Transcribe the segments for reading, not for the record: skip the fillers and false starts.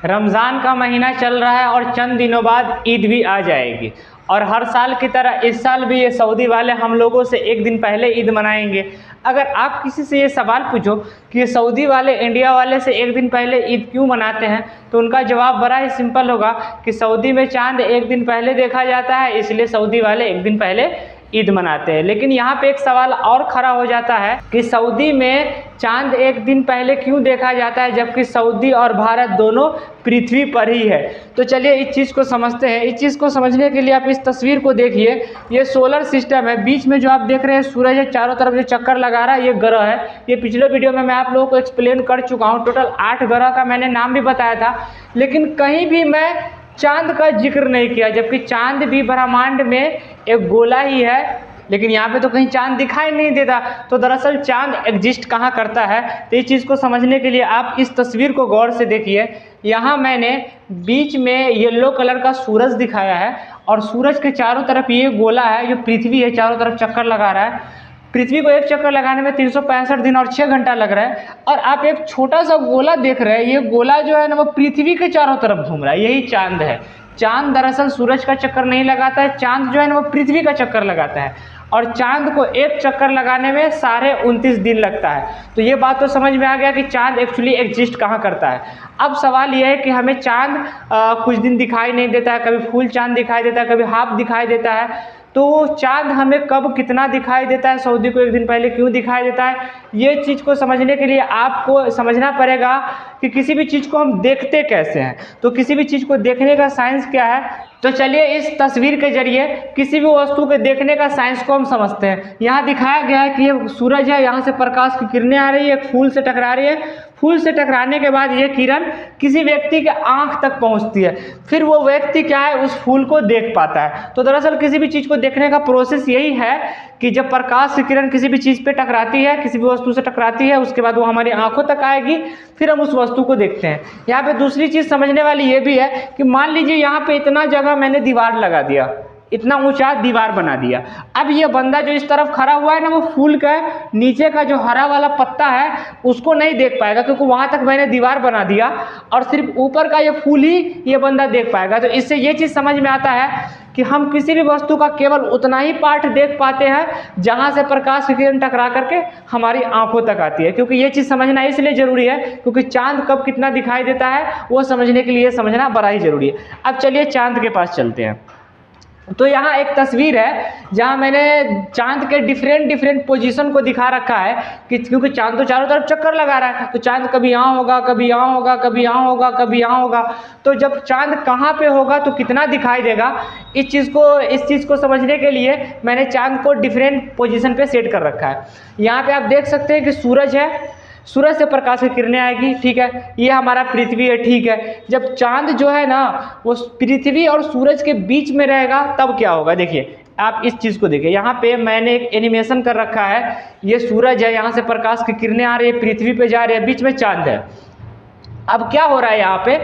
रमज़ान का महीना चल रहा है और चंद दिनों बाद ईद भी आ जाएगी। और हर साल की तरह इस साल भी ये सऊदी वाले हम लोगों से एक दिन पहले ईद मनाएंगे। अगर आप किसी से ये सवाल पूछो कि ये सऊदी वाले इंडिया वाले से एक दिन पहले ईद क्यों मनाते हैं, तो उनका जवाब बड़ा ही सिंपल होगा कि सऊदी में चांद एक दिन पहले देखा जाता है, इसलिए सऊदी वाले एक दिन पहले ईद मनाते हैं। लेकिन यहाँ पे एक सवाल और खड़ा हो जाता है कि सऊदी में चांद एक दिन पहले क्यों देखा जाता है, जबकि सऊदी और भारत दोनों पृथ्वी पर ही है। तो चलिए इस चीज़ को समझते हैं। इस चीज़ को समझने के लिए आप इस तस्वीर को देखिए। ये सोलर सिस्टम है, बीच में जो आप देख रहे हैं सूरज है, चारों तरफ जो चक्कर लगा रहा है ये ग्रह है। ये पिछले वीडियो में मैं आप लोगों को एक्सप्लेन कर चुका हूँ। टोटल 8 ग्रह का मैंने नाम भी बताया था, लेकिन कहीं भी मैं चांद का जिक्र नहीं किया, जबकि चांद भी ब्रह्मांड में एक गोला ही है। लेकिन यहाँ पे तो कहीं चांद दिखाई नहीं देता। तो दरअसल चांद एग्जिस्ट कहाँ करता है, तो इस चीज़ को समझने के लिए आप इस तस्वीर को गौर से देखिए। यहाँ मैंने बीच में येलो कलर का सूरज दिखाया है और सूरज के चारों तरफ ये गोला है जो पृथ्वी है, चारों तरफ चक्कर लगा रहा है। पृथ्वी को एक चक्कर लगाने में 365 दिन और 6 घंटा लग रहा है। और आप एक छोटा सा गोला देख रहे हैं, ये गोला जो है ना वो पृथ्वी के चारों तरफ घूम रहा है, यही चांद है। चांद दरअसल सूरज का चक्कर नहीं लगाता है, चांद जो है ना वो पृथ्वी का चक्कर लगाता है। और चांद को एक चक्कर लगाने में 29.5 दिन लगता है। तो ये बात तो समझ में आ गया कि चांद एक्चुअली एग्जिस्ट कहाँ करता है। अब सवाल ये है कि हमें चांद कुछ दिन दिखाई नहीं देता है, कभी फुल चांद दिखाई देता है, कभी हाफ दिखाई देता है। तो चांद हमें कब कितना दिखाई देता है, सऊदी को एक दिन पहले क्यों दिखाई देता है, ये चीज़ को समझने के लिए आपको समझना पड़ेगा कि किसी भी चीज़ को हम देखते कैसे हैं। तो किसी भी चीज़ को देखने का साइंस क्या है, तो चलिए इस तस्वीर के जरिए किसी भी वस्तु के देखने का साइंस को हम समझते हैं। यहाँ दिखाया गया है कि ये सूरज है, यहाँ से प्रकाश की किरणें आ रही है, एक फूल से टकरा रही है। फूल से टकराने के बाद ये किरण किसी व्यक्ति के आँख तक पहुँचती है, फिर वो व्यक्ति क्या है उस फूल को देख पाता है। तो दरअसल किसी भी चीज़ को देखने का प्रोसेस यही है कि जब प्रकाश की किरण किसी भी चीज़ पे टकराती है, किसी भी वस्तु से टकराती है, उसके बाद वो हमारी आंखों तक आएगी, फिर हम उस वस्तु को देखते हैं। यहाँ पे दूसरी चीज़ समझने वाली ये भी है कि मान लीजिए यहाँ पे इतना जगह मैंने दीवार लगा दिया, इतना ऊंचा दीवार बना दिया। अब ये बंदा जो इस तरफ खड़ा हुआ है ना, वो फूल का नीचे का जो हरा वाला पत्ता है उसको नहीं देख पाएगा, क्योंकि वहां तक मैंने दीवार बना दिया और सिर्फ ऊपर का ये फूल ही ये बंदा देख पाएगा। तो इससे ये चीज़ समझ में आता है कि हम किसी भी वस्तु का केवल उतना ही पार्ट देख पाते हैं जहां से प्रकाश की किरण टकरा करके हमारी आंखों तक आती है। क्योंकि ये चीज़ समझना इसलिए जरूरी है क्योंकि चांद कब कितना दिखाई देता है वो समझने के लिए समझना बड़ा ही जरूरी है। अब चलिए चांद के पास चलते हैं। तो यहाँ एक तस्वीर है जहाँ मैंने चांद के डिफरेंट पोजीशन को दिखा रखा है कि क्योंकि चांद तो चारों तरफ चक्कर लगा रहा है, तो चांद कभी यहाँ होगा, कभी यहाँ होगा, कभी यहाँ होगा, कभी यहाँ होगा। तो जब चांद कहाँ पे होगा तो कितना दिखाई देगा, इस चीज़ को समझने के लिए मैंने चांद को डिफरेंट पोजीशन पे सेट कर रखा है। यहाँ पे आप देख सकते हैं कि सूरज है, सूरज से प्रकाश की किरणें आएगी, ठीक है। ये हमारा पृथ्वी है, ठीक है। जब चांद जो है ना वो पृथ्वी और सूरज के बीच में रहेगा तब क्या होगा, देखिए आप इस चीज़ को देखिए। यहाँ पे मैंने एक एनिमेशन कर रखा है, ये सूरज है, यहाँ से प्रकाश की किरणें आ रही है, पृथ्वी पे जा रही है, बीच में चांद है। अब क्या हो रहा है यहाँ पे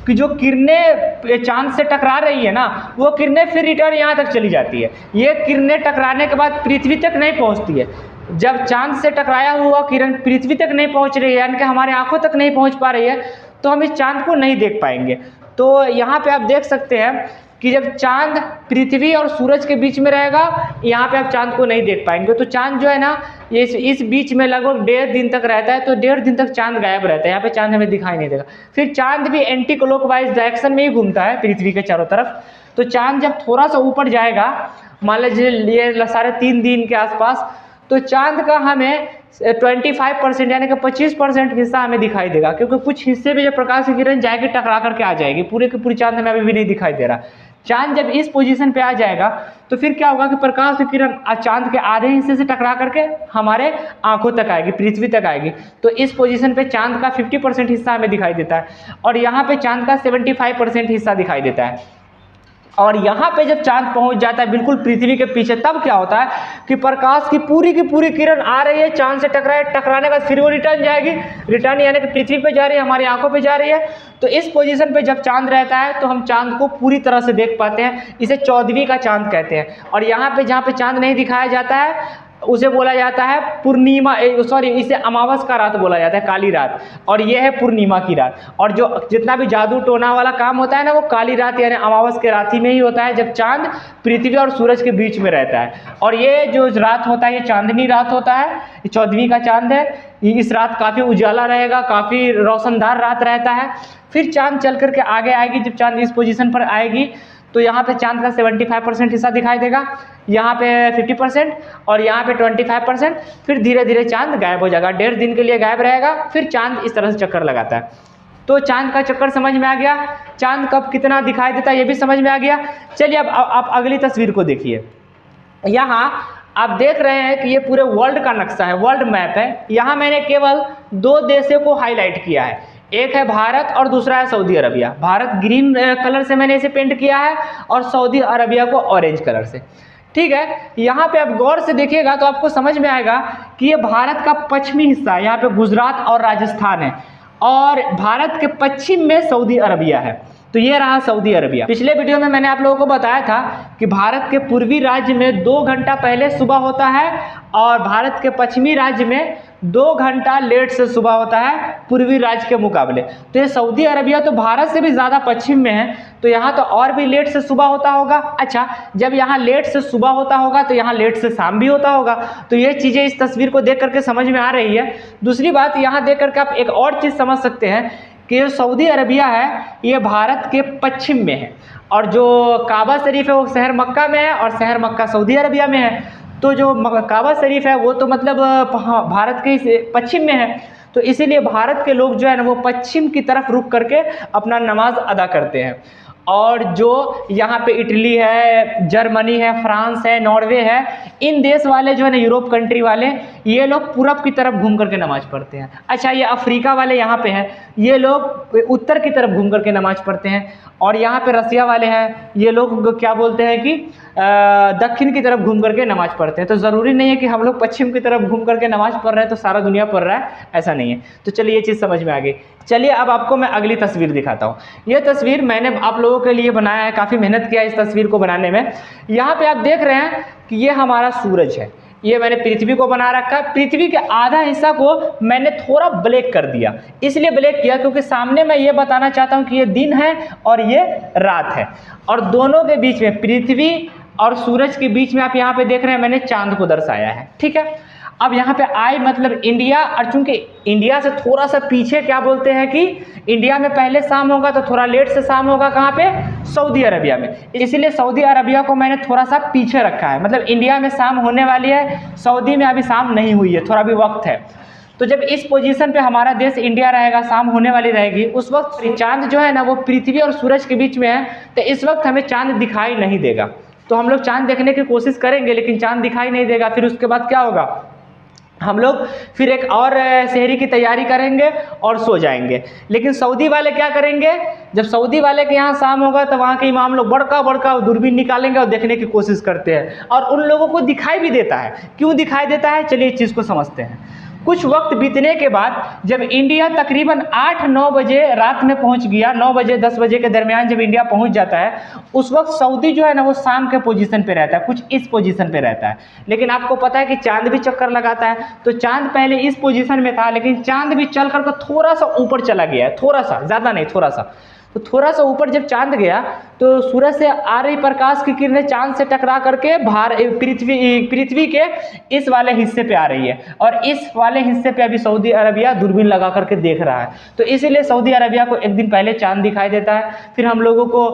कि जो किरणें चांद से टकरा रही है ना, वो किरणें फिर रिटर्न यहाँ तक चली जाती है। ये किरणें टकराने के बाद पृथ्वी तक नहीं पहुँचती है। जब चांद से टकराया हुआ किरण पृथ्वी तक नहीं पहुँच रही है, यानी कि हमारे आंखों तक नहीं पहुँच पा रही है, तो हम इस चांद को नहीं देख पाएंगे। तो यहाँ पे आप देख सकते हैं कि जब चांद पृथ्वी और सूरज के बीच में रहेगा, यहाँ पे आप चांद को नहीं देख पाएंगे। तो चांद जो है ना ये इस बीच में लगभग 1.5 दिन तक रहता है, तो 1.5 दिन तक चांद गायब रहता है, यहाँ पे चांद हमें दिखाई नहीं देगा। फिर चांद भी एंटी क्लॉकवाइज डायरेक्शन में ही घूमता है पृथ्वी के चारों तरफ। तो चांद जब थोड़ा सा ऊपर जाएगा, मान लीजिए ये 3.5 दिन के आसपास, तो चांद का हमें 25% यानी कि 25% हिस्सा हमें दिखाई देगा, क्योंकि कुछ हिस्से में जब प्रकाश की किरण जाएगी टकरा करके आ जाएगी, पूरे की पूरी चांद हमें अभी भी नहीं दिखाई दे रहा। चांद जब इस पोजीशन पे आ जाएगा तो फिर क्या होगा कि प्रकाश की किरण चांद के आधे हिस्से से टकरा करके हमारे आंखों तक आएगी, पृथ्वी तक आएगी। तो इस पोजीशन पे चांद का 50% हिस्सा हमें दिखाई देता है और यहाँ पे चांद का 75% हिस्सा दिखाई देता है। और यहाँ पे जब चांद पहुंच जाता है बिल्कुल पृथ्वी के पीछे, तब क्या होता है कि प्रकाश की पूरी किरण आ रही है, चांद से टकराने के बाद फिर वो रिटर्न जाएगी, रिटर्न यानी कि पृथ्वी पे जा रही है, हमारी आंखों पे जा रही है। तो इस पोजीशन पे जब चांद रहता है तो हम चांद को पूरी तरह से देख पाते हैं, इसे 14वीं का चांद कहते हैं। और यहाँ पे जहाँ पे चांद नहीं दिखाया जाता है उसे बोला जाता है पूर्णिमा, सॉरी इसे अमावस का रात बोला जाता है, काली रात, और ये है पूर्णिमा की रात। और जो जितना भी जादू टोना वाला काम होता है ना, वो काली रात यानी अमावस के रात ही में ही होता है, जब चांद पृथ्वी और सूरज के बीच में रहता है। और ये जो रात होता है ये चांदनी रात होता है, 14वीं का चांद है। इस रात काफ़ी उजाला रहेगा, काफ़ी रोशनदार रात रहता है। फिर चांद चल करके आगे आएगी, जब चांद इस पोजीशन पर आएगी तो यहाँ पे चांद का 75% हिस्सा दिखाई देगा, यहाँ पे 50% और यहाँ पे 25%। फिर धीरे धीरे चांद गायब हो जाएगा, 1.5 दिन के लिए गायब रहेगा। फिर चांद इस तरह से चक्कर लगाता है। तो चांद का चक्कर समझ में आ गया, चांद कब कितना दिखाई देता है ये भी समझ में आ गया। चलिए अब आप अगली तस्वीर को देखिए। यहाँ आप देख रहे हैं कि ये पूरे वर्ल्ड का नक्शा है, वर्ल्ड मैप है। यहाँ मैंने केवल 2 देशों को हाईलाइट किया है, एक है भारत और दूसरा है Saudi Arabia. Bharat green colour से मैंने इसे पेंट किया है और सऊदी अरबिया को ऑरेंज कलर से। ठीक है, यहाँ पे आप गौर से देखिएगा तो आपको समझ में आएगा कि ये भारत का पश्चिमी हिस्सा है, यहाँ पे गुजरात और राजस्थान है, और भारत के पश्चिम में सऊदी अरबिया है। तो ये रहा सऊदी अरबिया। पिछले वीडियो में मैंने आप लोगों को बताया था कि भारत के पूर्वी राज्य में 2 घंटा पहले सुबह होता है और भारत के पश्चिमी राज्य में 2 घंटा लेट से सुबह होता है पूर्वी राज्य के मुकाबले। तो ये सऊदी अरबिया तो भारत से भी ज़्यादा पश्चिम में है, तो यहाँ तो और भी लेट से सुबह होता होगा। अच्छा, जब यहाँ लेट से सुबह होता होगा तो यहाँ लेट से शाम भी होता होगा। तो ये चीज़ें इस तस्वीर को देख करके समझ में आ रही है। दूसरी बात, यहाँ देख करके आप एक और चीज़ समझ सकते हैं कि जो सऊदी अरबिया है ये भारत के पश्चिम में है, और जो काबा शरीफ है वो शहर मक्का में है और शहर मक्का सऊदी अरबिया में है। तो जो काबा शरीफ है वो तो मतलब भारत के पश्चिम में है, तो इसीलिए भारत के लोग जो है ना वो पश्चिम की तरफ रुक करके अपना नमाज अदा करते हैं। और जो यहाँ पे इटली है, जर्मनी है, फ्रांस है, नॉर्वे है, इन देश वाले जो है ना यूरोप कंट्री वाले, ये लोग पूरब की तरफ घूम करके नमाज पढ़ते हैं। अच्छा, ये अफ्रीका वाले यहाँ पे हैं, ये लोग उत्तर की तरफ घूम करके नमाज पढ़ते हैं। और यहाँ पे रसिया वाले हैं, ये लोग क्या बोलते हैं कि दक्षिण की तरफ घूम करके नमाज पढ़ते हैं। तो ज़रूरी नहीं है कि हम लोग पश्चिम की तरफ घूम करके नमाज पढ़ रहे हैं तो सारा दुनिया पढ़ रहा है, ऐसा नहीं है। तो चलिए ये चीज़ समझ में आ गई। चलिए अब आपको मैं अगली तस्वीर दिखाता हूँ। ये तस्वीर मैंने आप लोगों के लिए बनाया है, काफ़ी मेहनत किया है इस तस्वीर को बनाने में। यहाँ पे आप देख रहे हैं कि ये हमारा सूरज है, ये मैंने पृथ्वी को बना रखा है। पृथ्वी के आधा हिस्सा को मैंने थोड़ा ब्लैक कर दिया, इसलिए ब्लैक किया क्योंकि सामने मैं ये बताना चाहता हूँ कि ये दिन है और ये रात है, और दोनों के बीच में, पृथ्वी और सूरज के बीच में आप यहाँ पे देख रहे हैं मैंने चांद को दर्शाया है। ठीक है, अब यहाँ पे आई मतलब इंडिया, और चूंकि इंडिया से थोड़ा सा पीछे क्या बोलते हैं कि इंडिया में पहले शाम होगा तो थोड़ा लेट से शाम होगा, कहाँ पे, सऊदी अरबिया में। इसलिए सऊदी अरबिया को मैंने थोड़ा सा पीछे रखा है, मतलब इंडिया में शाम होने वाली है, सऊदी में अभी शाम नहीं हुई है, थोड़ा भी वक्त है। तो जब इस पोजीशन पे हमारा देश इंडिया रहेगा, शाम होने वाली रहेगी, उस वक्त चांद जो है ना वो पृथ्वी और सूरज के बीच में है, तो इस वक्त हमें चांद दिखाई नहीं देगा। तो हम लोग चांद देखने की कोशिश करेंगे लेकिन चांद दिखाई नहीं देगा। फिर उसके बाद क्या होगा, हम लोग फिर एक और शहरी की तैयारी करेंगे और सो जाएंगे। लेकिन सऊदी वाले क्या करेंगे, जब सऊदी वाले के यहाँ शाम होगा तो वहाँ के इमाम लोग बड़का बड़का दूरबीन निकालेंगे और देखने की कोशिश करते हैं, और उन लोगों को दिखाई भी देता है। क्यों दिखाई देता है, चलिए इस चीज़ को समझते हैं। कुछ वक्त बीतने के बाद जब इंडिया तकरीबन 8-9 बजे रात में पहुंच गया, 9 बजे 10 बजे के दरमियान जब इंडिया पहुंच जाता है, उस वक्त सऊदी जो है ना वो शाम के पोजीशन पे रहता है, कुछ इस पोजीशन पे रहता है। लेकिन आपको पता है कि चांद भी चक्कर लगाता है, तो चांद पहले इस पोजीशन में था, लेकिन चांद भी चल कर थोड़ा सा ऊपर चला गया है, थोड़ा सा, ज़्यादा नहीं, थोड़ा सा। तो थोड़ा सा ऊपर जब चांद गया तो सूरज से आ रही प्रकाश की किरणें चांद से टकरा करके पृथ्वी के इस वाले हिस्से पे आ रही है, और इस वाले हिस्से पे अभी सऊदी अरबिया दूरबीन लगा करके देख रहा है। तो इसीलिए सऊदी अरबिया को एक दिन पहले चांद दिखाई देता है। फिर हम लोगों को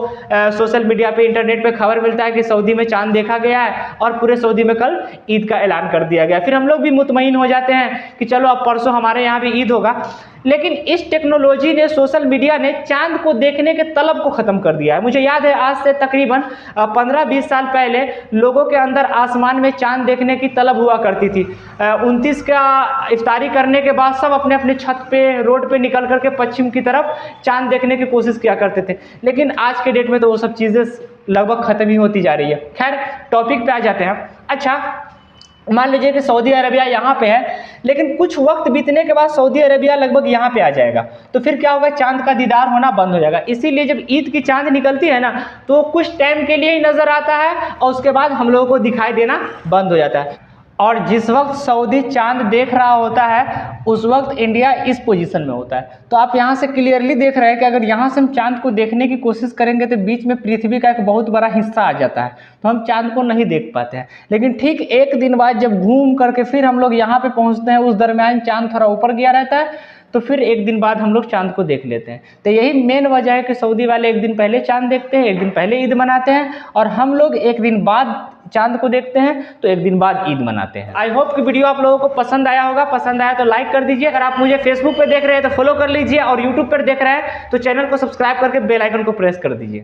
सोशल मीडिया पे, इंटरनेट पे खबर मिलता है कि सऊदी में चांद देखा गया है और पूरे सऊदी में कल ईद का ऐलान कर दिया गया। फिर हम लोग भी मुतमईन हो जाते हैं कि चलो अब परसों हमारे यहाँ भी ईद होगा। लेकिन इस टेक्नोलॉजी ने, सोशल मीडिया ने चांद को देखने के तलब को ख़त्म कर दिया है। मुझे याद है आज से तकरीबन 15-20 साल पहले लोगों के अंदर आसमान में चांद देखने की तलब हुआ करती थी। 29 का इफ्तारी करने के बाद सब अपने अपने छत पे, रोड पे निकल करके पश्चिम की तरफ चांद देखने की कोशिश किया करते थे। लेकिन आज के डेट में तो वो सब चीज़ें लगभग ख़त्म ही होती जा रही है। खैर, टॉपिक पे आ जाते हैं। अच्छा, मान लीजिए कि सऊदी अरबिया यहाँ पे है, लेकिन कुछ वक्त बीतने के बाद सऊदी अरबिया लगभग यहाँ पे आ जाएगा, तो फिर क्या होगा, चांद का दीदार होना बंद हो जाएगा। इसीलिए जब ईद की चांद निकलती है ना तो कुछ टाइम के लिए ही नज़र आता है और उसके बाद हम लोगों को दिखाई देना बंद हो जाता है। और जिस वक्त सऊदी चांद देख रहा होता है उस वक्त इंडिया इस पोजीशन में होता है। तो आप यहाँ से क्लियरली देख रहे हैं कि अगर यहाँ से हम चांद को देखने की कोशिश करेंगे तो बीच में पृथ्वी का एक बहुत बड़ा हिस्सा आ जाता है, तो हम चांद को नहीं देख पाते हैं। लेकिन ठीक एक दिन बाद जब घूम करके फिर हम लोग यहाँ पे पहुँचते हैं, उस दरमियान चांद थोड़ा ऊपर गया रहता है, तो फिर एक दिन बाद हम लोग चांद को देख लेते हैं। तो यही मेन वजह है कि सऊदी वाले एक दिन पहले चांद देखते हैं, एक दिन पहले ईद मनाते हैं, और हम लोग एक दिन बाद चांद को देखते हैं तो एक दिन बाद ईद मनाते हैं। आई होप कि वीडियो आप लोगों को पसंद आया होगा। पसंद आया तो लाइक कर दीजिए। अगर आप मुझे फेसबुक पे देख रहे हैं तो फॉलो कर लीजिए, और यूट्यूब पर देख रहे हैं तो चैनल को सब्सक्राइब करके बेल आइकन को प्रेस कर दीजिए।